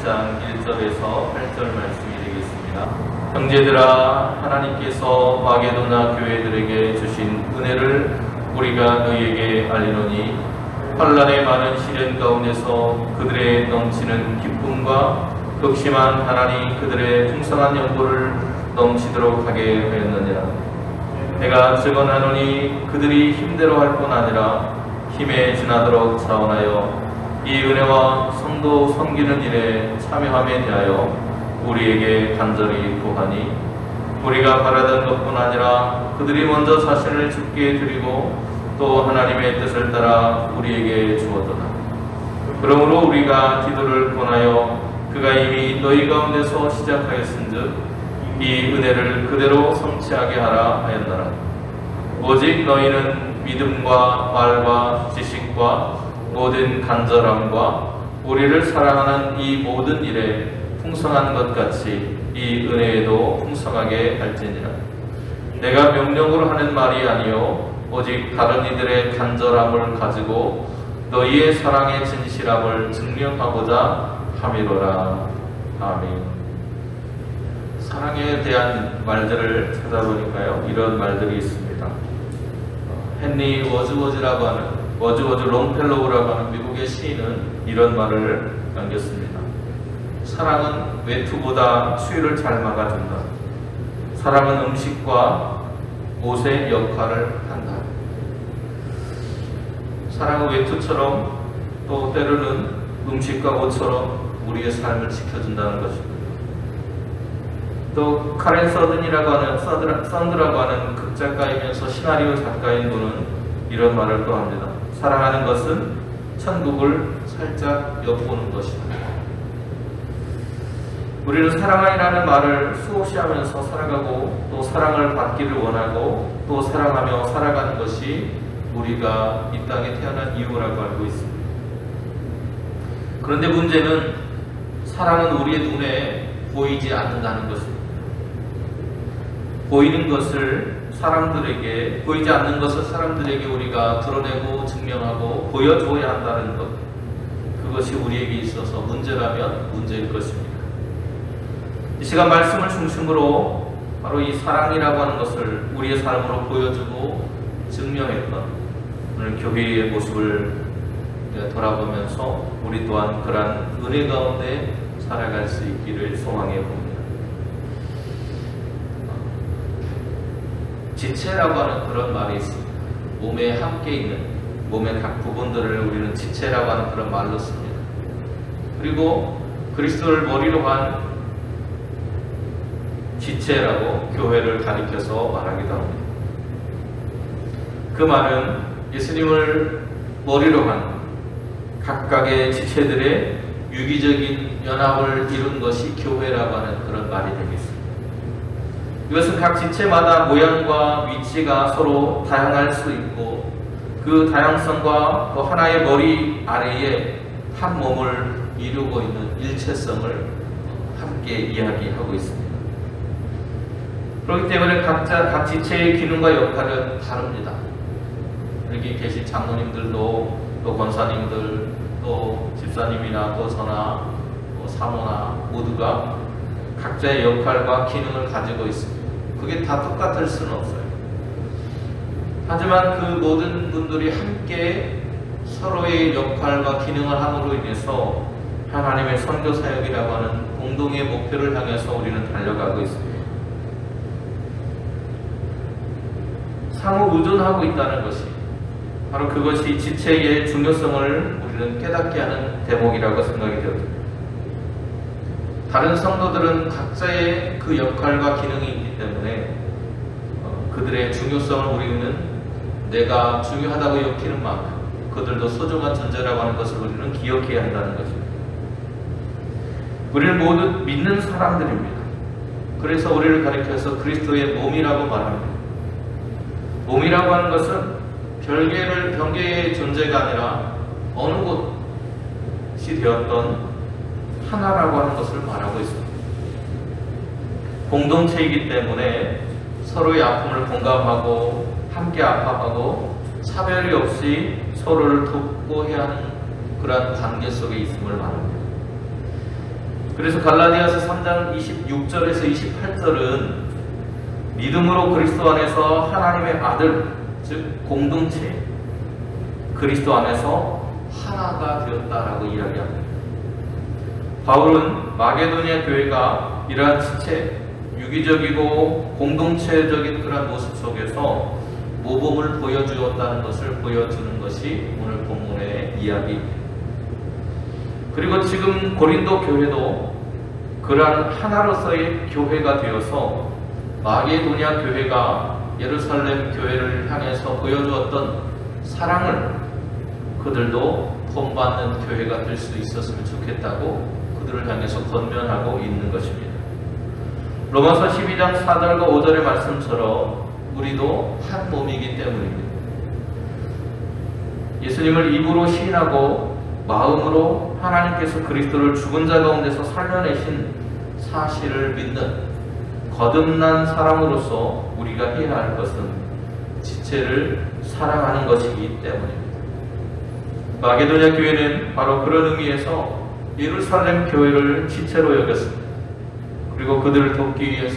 1장 1절에서 8절 말씀이 되겠습니다. 형제들아, 하나님께서 마게도나 교회들에게 주신 은혜를 우리가 너희에게 알리노니 환난의 많은 시련 가운데서 그들의 넘치는 기쁨과 극심한 하나님 그들의 풍성한 연고를 넘치도록 하게 하였느니라. 내가 증언하노니 그들이 힘대로 할 뿐 아니라 힘에 지나도록 자원하여 이 은혜와 성도 섬기는 일에 참여함에 대하여 우리에게 간절히 구하니 우리가 바라던 것뿐 아니라 그들이 먼저 자신을 주께 드리고 또 하나님의 뜻을 따라 우리에게 주었도다. 그러므로 우리가 기도를 권하여 그가 이미 너희 가운데서 시작하였은즉 이 은혜를 그대로 성취하게 하라 하였노라. 오직 너희는 믿음과 말과 지식과 모든 간절함과 우리를 사랑하는 이 모든 일에 풍성한 것 같이 이 은혜에도 풍성하게 할지니라. 내가 명령으로 하는 말이 아니요 오직 다른 이들의 간절함을 가지고 너희의 사랑의 진실함을 증명하고자 함이로라. 아멘. 사랑에 대한 말들을 찾아보니까요, 이런 말들이 있습니다. 헨리 워즈워즈 롱펠로우라고 하는 미국의 시인은 이런 말을 남겼습니다. 사랑은 외투보다 추위를 잘 막아준다. 사랑은 음식과 옷의 역할을 한다. 사랑은 외투처럼 또 때로는 음식과 옷처럼 우리의 삶을 지켜준다는 것입니다. 또 카렌 썬드라고 하는 극작가이면서 시나리오 작가인 분은 이런 말을 또 합니다. 사랑하는 것은 천국을 살짝 엿보는 것이다. 우리는 사랑하리라는 말을 수없이 하면서 살아가고 또 사랑을 받기를 원하고 또 사랑하며 살아가는 것이 우리가 이 땅에 태어난 이유라고 알고 있습니다. 그런데 문제는 사랑은 우리의 눈에 보이지 않는다는 것입니다. 보이는 것을 사람들에게, 보이지 않는 것을 사람들에게 우리가 드러내고 증명하고 보여줘야 한다는 것, 그것이 우리에게 있어서 문제라면 문제일 것입니다. 이 시간 말씀을 중심으로 바로 이 사랑이라고 하는 것을 우리의 삶으로 보여주고 증명했던 오늘 교회의 모습을 돌아보면서 우리 또한 그러한 은혜 가운데 살아갈 수 있기를 소망해 봅니다. 지체라고 하는 그런 말이 있습니다. 몸에 함께 있는 몸의 각 부분들을 우리는 지체라고 하는 그런 말로 씁니다. 그리고 그리스도를 머리로 한 지체라고 교회를 가리켜서 말하기도 합니다. 그 말은 예수님을 머리로 한 각각의 지체들의 유기적인 연합을 이룬 것이 교회라고 하는 그런 말이 되겠습니다. 이것은 각 지체마다 모양과 위치가 서로 다양할 수 있고 그 다양성과 또 하나의 머리 아래에 한 몸을 이루고 있는 일체성을 함께 이야기하고 있습니다. 그렇기 때문에 각 지체의 기능과 역할은 다릅니다. 여기 계신 장로님들도 또 권사님들 또 집사님이나 또 저나 또 사모나 모두가 각자의 역할과 기능을 가지고 있습니다. 그게 다 똑같을 수는 없어요. 하지만 그 모든 분들이 함께 서로의 역할과 기능을 함으로 인해서 하나님의 선교 사역이라고 하는 공동의 목표를 향해서 우리는 달려가고 있습니다. 상호 의존하고 있다는 것이 바로 그것이 지체의 중요성을 우리는 깨닫게 하는 대목이라고 생각이 되었습니다. 다른 성도들은 각자의 그 역할과 기능이 있기 때문에 그들의 중요성을 우리는 내가 중요하다고 여기는 만큼 그들도 소중한 존재라고 하는 것을 우리는 기억해야 한다는 것입니다. 우리는 모두 믿는 사람들입니다. 그래서 우리를 가리켜서 그리스도의 몸이라고 말합니다. 몸이라고 하는 것은 별개의 존재가 아니라 어느 곳이 되었던 하나라고 하는 것을 말하고 있습니다. 공동체이기 때문에 서로의 아픔을 공감하고 함께 아파하고 차별이 없이 서로를 돕고 해야 하는 그러한 관계 속에 있음을 말합니다. 그래서 갈라디아서 3장 26절에서 28절은 믿음으로 그리스도 안에서 하나님의 아들, 즉 공동체, 그리스도 안에서 하나가 되었다라고 이야기합니다. 바울은 마게도니아 교회가 이러한 지체, 유기적이고 공동체적인 그런 모습 속에서 모범을 보여주었다는 것을 보여주는 것이 오늘 본문의 이야기입니다. 그리고 지금 고린도 교회도 그러한 하나로서의 교회가 되어서 마게도니아 교회가 예루살렘 교회를 향해서 보여주었던 사랑을 그들도 본받는 교회가 될 수 있었으면 좋겠다고 그들을 향해서 권면하고 있는 것입니다. 로마서 12장 4절과 5절의 말씀처럼 우리도 한 몸이기 때문입니다. 예수님을 입으로 시인하고 마음으로 하나님께서 그리스도를 죽은 자 가운데서 살려내신 사실을 믿는 거듭난 사람으로서 우리가 해야 할 것은 지체를 사랑하는 것이기 때문입니다. 마게도니아 교회는 바로 그런 의미에서 예루살렘 교회를 지체로 여겼습니다. 그리고 그들을 돕기 위한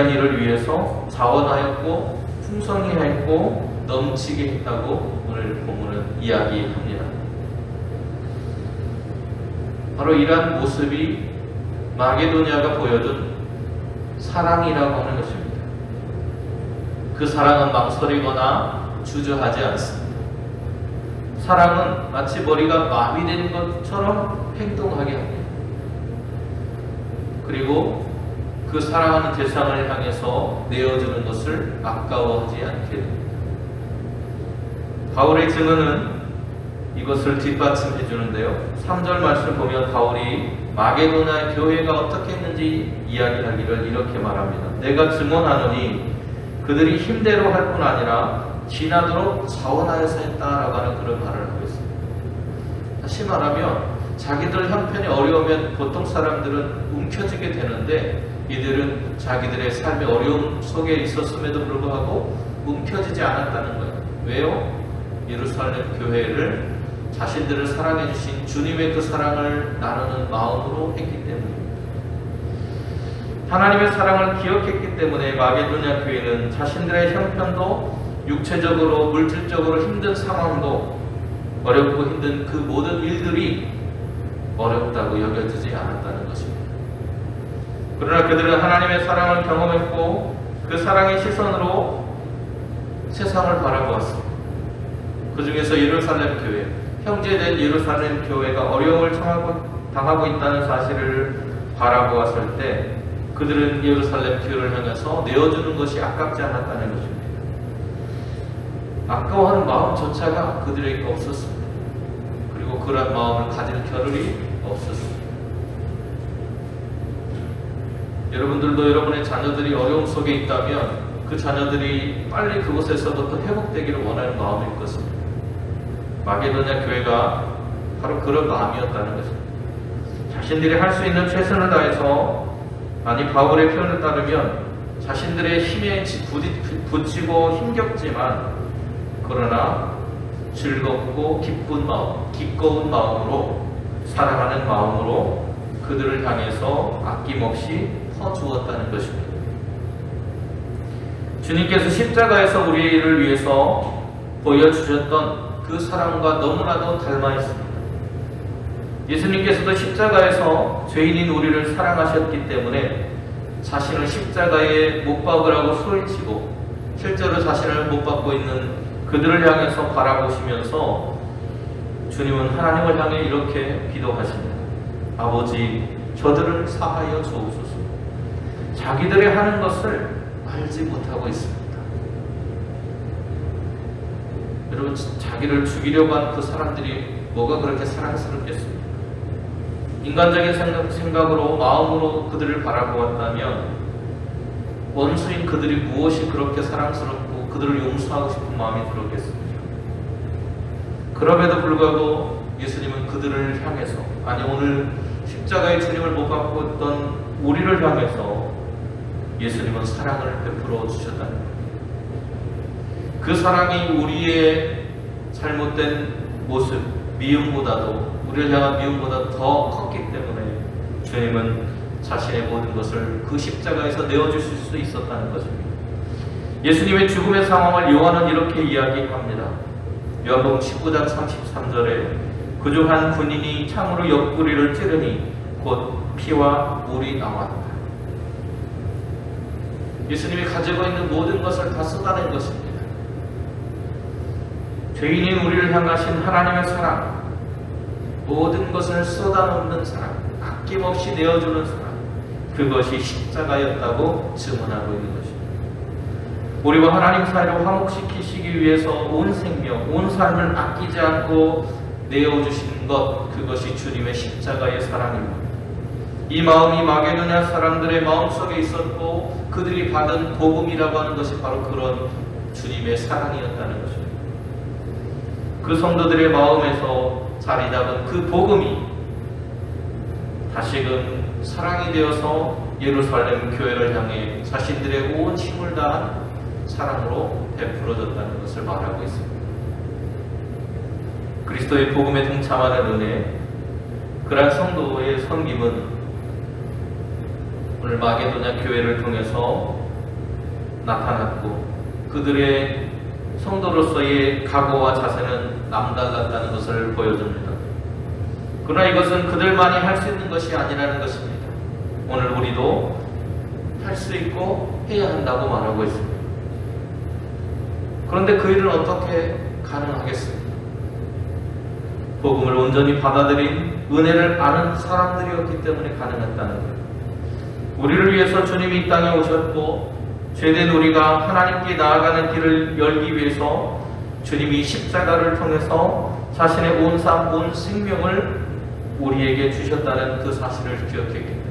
일을 위해서 자원하였고 풍성히 했고 넘치게 했다고 오늘 본문은 이야기합니다. 바로 이러한 모습이 마게도니아가 보여준 사랑이라고 하는 것입니다. 그 사랑은 망설이거나 주저하지 않습니다. 사랑은 마치 머리가 마비된 것처럼 행동하게 합니다. 그리고 그 사랑하는 대상을 향해서 내어주는 것을 아까워하지 않게 됩니다. 바울의 증언은 이것을 뒷받침해 주는데요. 3절 말씀을 보면 바울이 마게도니아 교회가 어떻게 했는지 이야기하기를 이렇게 말합니다. 내가 증언하노니 그들이 힘대로 할 뿐 아니라 지나도록 자원하여서 했다라고 하는 그런 말을 하고 있습니다. 다시 말하면 자기들 형편이 어려우면 보통 사람들은 움켜쥐게 되는데 이들은 자기들의 삶의 어려움 속에 있었음에도 불구하고 움켜쥐지 않았다는 거예요. 왜요? 예루살렘 교회를 자신들을 사랑해 주신 주님의 그 사랑을 나누는 마음으로 했기 때문입니다. 하나님의 사랑을 기억했기 때문에 마게도니아 교회는 자신들의 형편도 육체적으로 물질적으로 힘든 상황도 어렵고 힘든 그 모든 일들이 어렵다고 여겨지지 않았다는 것입니다. 그러나 그들은 하나님의 사랑을 경험했고 그 사랑의 시선으로 세상을 바라보았습니다. 그 중에서 예루살렘 교회, 형제된 예루살렘 교회가 어려움을 당하고 있다는 사실을 바라보았을 때 그들은 예루살렘 교회를 향해서 내어주는 것이 아깝지 않았다는 것입니다. 아까워하는 마음조차가 그들에게 없었습니다. 그리고 그런 마음을 가질 겨를이 없었습니다. 여러분들도 여러분의 자녀들이 어려움 속에 있다면 그 자녀들이 빨리 그곳에서부터 회복되기를 원하는 마음일 것입니다. 마게도니아 교회가 바로 그런 마음이었다는 것입니다. 자신들이 할 수 있는 최선을 다해서, 바울의 표현을 따르면 자신들의 힘에 부딪히고 힘겹지만 그러나 즐겁고 기꺼운 마음으로, 사랑하는 마음으로 그들을 향해서 아낌없이 퍼주었다는 것입니다. 주님께서 십자가에서 우리를 위해서 보여주셨던 그 사랑과 너무나도 닮아 있습니다. 예수님께서도 십자가에서 죄인인 우리를 사랑하셨기 때문에 자신을 십자가에 못 박으라고 소리치고 실제로 자신을 못 박고 있는 그들을 향해서 바라보시면서 주님은 하나님을 향해 이렇게 기도하십니다. 아버지, 저들을 사하여 주옵소서. 자기들이 하는 것을 알지 못하고 있습니다. 여러분, 자기를 죽이려고 하는 그 사람들이 뭐가 그렇게 사랑스럽겠습니까? 인간적인 생각으로, 마음으로 그들을 바라보았다면 원수인 그들이 무엇이 그렇게 사랑스럽고 그들을 용서하고 싶은 마음이 들었겠습니까? 그럼에도 불구하고 예수님은 그들을 향해서, 오늘 십자가의 주님을 못 받고 있던 우리를 향해서 예수님은 사랑을 베풀어 주셨다는 거예요. 그 사랑이 우리의 잘못된 모습, 미움보다도 우리를 향한 미움보다 더 컸기 때문에 주님은 자신의 모든 것을 그 십자가에서 내어주실 수 있었다는 것입니다. 예수님의 죽음의 상황을 요한은 이렇게 이야기합니다. 요한복음 19장 33절에 그중 한 군인이 창으로 옆구리를 찌르니 곧 피와 물이 나왔다. 예수님이 가지고 있는 모든 것을 다 쏟아낸 것입니다. 죄인인 우리를 향하신 하나님의 사랑, 모든 것을 쏟아놓는 사랑, 아낌없이 내어주는 사랑, 그것이 십자가였다고 증언하고 있는 것입니다. 우리와 하나님 사이를 화목시키시기 위해서 온 생명, 온 삶을 아끼지 않고 내어주신 것, 그것이 주님의 십자가의 사랑입니다. 이 마음이 마게도냐 사람들의 마음속에 있었고 그들이 받은 복음이라고 하는 것이 바로 그런 주님의 사랑이었다는 것입니다. 그 성도들의 마음에서 자리 잡은 그 복음이 다시금 사랑이 되어서 예루살렘 교회를 향해 자신들의 온 힘을 다한 사랑으로 베풀어졌다는 것을 말하고 있습니다. 그리스도의 복음에 동참하는 은혜, 그러한 성도의 섬김은 오늘 마게도냐 교회를 통해서 나타났고 그들의 성도로서의 각오와 자세는 남달랐다는 것을 보여줍니다. 그러나 이것은 그들만이 할 수 있는 것이 아니라는 것입니다. 오늘 우리도 할 수 있고 해야 한다고 말하고 있습니다. 그런데 그 일은 어떻게 가능하겠습니까? 복음을 온전히 받아들인 은혜를 아는 사람들이었기 때문에 가능했다는 거예요. 우리를 위해서 주님이 이 땅에 오셨고 죄된 우리가 하나님께 나아가는 길을 열기 위해서 주님이 십자가를 통해서 자신의 온 삶, 온 생명을 우리에게 주셨다는 그 사실을 기억했기 때문에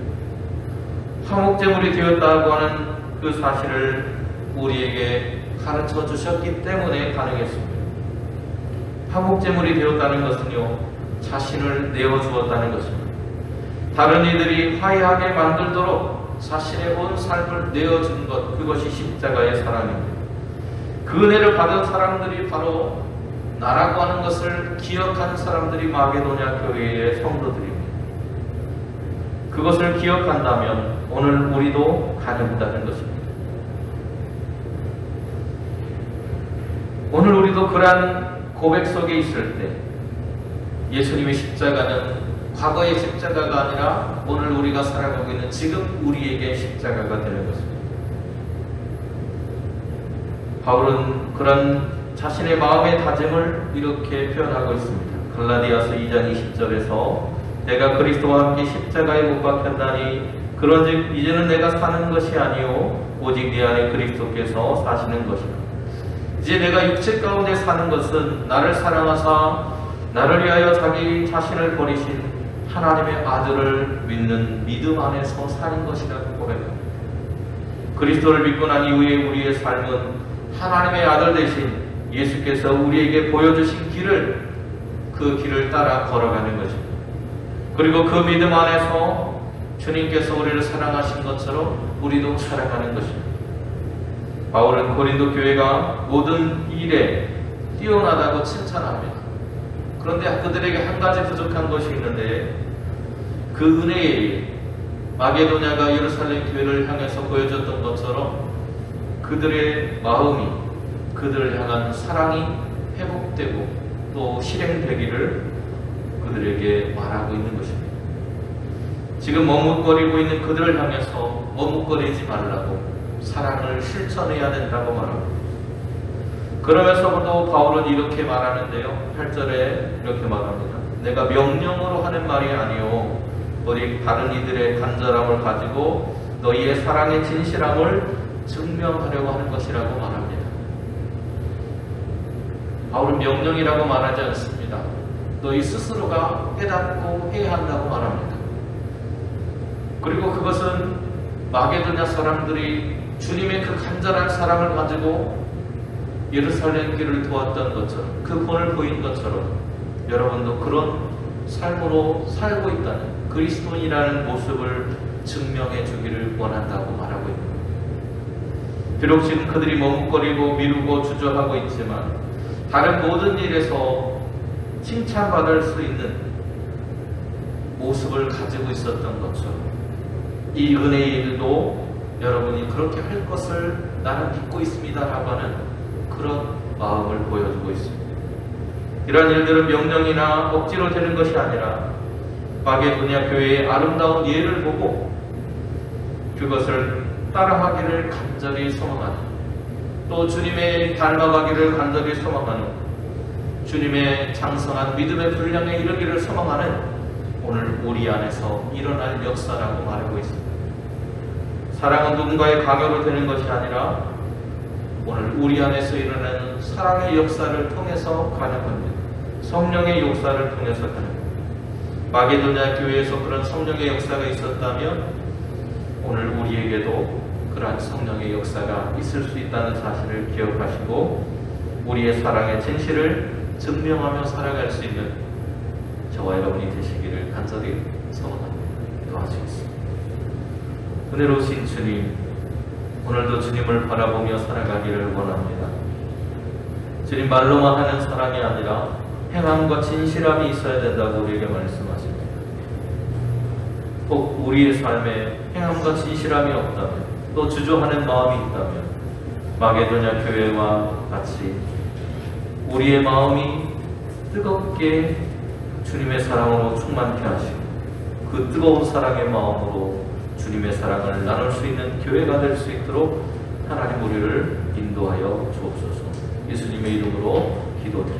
화목제물이 되었다고 하는 그 사실을 우리에게 가르쳐 주셨기 때문에 가능했습니다. 화목제물이 되었다는 것은요, 자신을 내어주었다는 것입니다. 다른 이들이 화해하게 만들도록 자신의 온 삶을 내어준 것, 그것이 십자가의 사랑입니다. 그 은혜를 받은 사람들이 바로 나라고 하는 것을 기억하는 사람들이 마게도냐 교회의 성도들입니다. 그것을 기억한다면 오늘 우리도 가능하다는 것입니다. 오늘 우리도 그러한 고백 속에 있을 때 예수님의 십자가는 과거의 십자가가 아니라 오늘 우리가 살아가고 있는 지금 우리에게 십자가가 되는 것입니다. 바울은 그런 자신의 마음의 다짐을 이렇게 표현하고 있습니다. 갈라디아서 2장 20절에서 내가 그리스도와 함께 십자가에 못 박혔나니 그런즉 이제는 내가 사는 것이 아니요 오직 내 안에 그리스도께서 사시는 것이라. 이제 내가 육체 가운데 사는 것은 나를 사랑하사 나를 위하여 자기 자신을 버리신 하나님의 아들을 믿는 믿음 안에서 사는 것이라고 고백합니다. 그리스도를 믿고 난 이후에 우리의 삶은 하나님의 아들 대신 예수께서 우리에게 보여주신 길을, 그 길을 따라 걸어가는 것입니다. 그리고 그 믿음 안에서 주님께서 우리를 사랑하신 것처럼 우리도 살아가는 것입니다. 바울은 고린도 교회가 모든 일에 뛰어나다고 칭찬합니다. 그런데 그들에게 한 가지 부족한 것이 있는데 그 은혜에 마게도냐가 예루살렘 교회를 향해서 보여줬던 것처럼 그들의 마음이, 그들을 향한 사랑이 회복되고 또 실행되기를 그들에게 말하고 있는 것입니다. 지금 머뭇거리고 있는 그들을 향해서 머뭇거리지 말라고 사랑을 실천해야 된다고 말합니다. 그러면서도 바울은 이렇게 말하는데요. 8절에 이렇게 말합니다. 내가 명령으로 하는 말이 아니요 오직 다른 이들의 간절함을 가지고 너희의 사랑의 진실함을 증명하려고 하는 것이라고 말합니다. 바울은 명령이라고 말하지 않습니다. 너희 스스로가 깨닫고 해야 한다고 말합니다. 그리고 그것은 마게도냐 사람들이 주님의 그 간절한 사랑을 가지고 예루살렘 길을 도왔던 것처럼, 그 본을 보인 것처럼 여러분도 그런 삶으로 살고 있다는 그리스도인이라는 모습을 증명해 주기를 원한다고 말하고 있습니다. 비록 지금 그들이 머뭇거리고 미루고 주저하고 있지만 다른 모든 일에서 칭찬받을 수 있는 모습을 가지고 있었던 것처럼 이 은혜의 일도 여러분이 그렇게 할 것을 나는 믿고 있습니다 라고 하는 그런 마음을 보여주고 있습니다. 이러한 일들은 명령이나 억지로 되는 것이 아니라 마게도냐 교회의 아름다운 예를 보고 그것을 따라하기를 간절히 소망하는, 또 주님의 닮아가기를 간절히 소망하는, 주님의 장성한 믿음의 분량에 이르기를 소망하는 오늘 우리 안에서 일어날 역사라고 말하고 있습니다. 사랑은 누군가의 강요로 되는 것이 아니라 오늘 우리 안에서 일어나는 사랑의 역사를 통해서 가능합니다. 성령의 역사를 통해서 가능합니다. 마게도냐 교회에서 그런 성령의 역사가 있었다면 오늘 우리에게도 그러한 성령의 역사가 있을 수 있다는 사실을 기억하시고 우리의 사랑의 진실을 증명하며 살아갈 수 있는 저와 여러분이 되시기를 간절히 소망합니다. 기도하시겠습니다. 은혜로우신 주님, 오늘도 주님을 바라보며 살아가기를 원합니다. 주님, 말로만 하는 사랑이 아니라 행함과 진실함이 있어야 된다고 우리에게 말씀하십니다. 혹 우리의 삶에 행함과 진실함이 없다면, 또 주저하는 마음이 있다면 마게도냐 교회와 같이 우리의 마음이 뜨겁게 주님의 사랑으로 충만케 하시고 그 뜨거운 사랑의 마음으로 주님의 사랑을 나눌 수 있는 교회가 될 수 있도록 하나님 우리를 인도하여 주옵소서. 예수님의 이름으로 기도드립니다.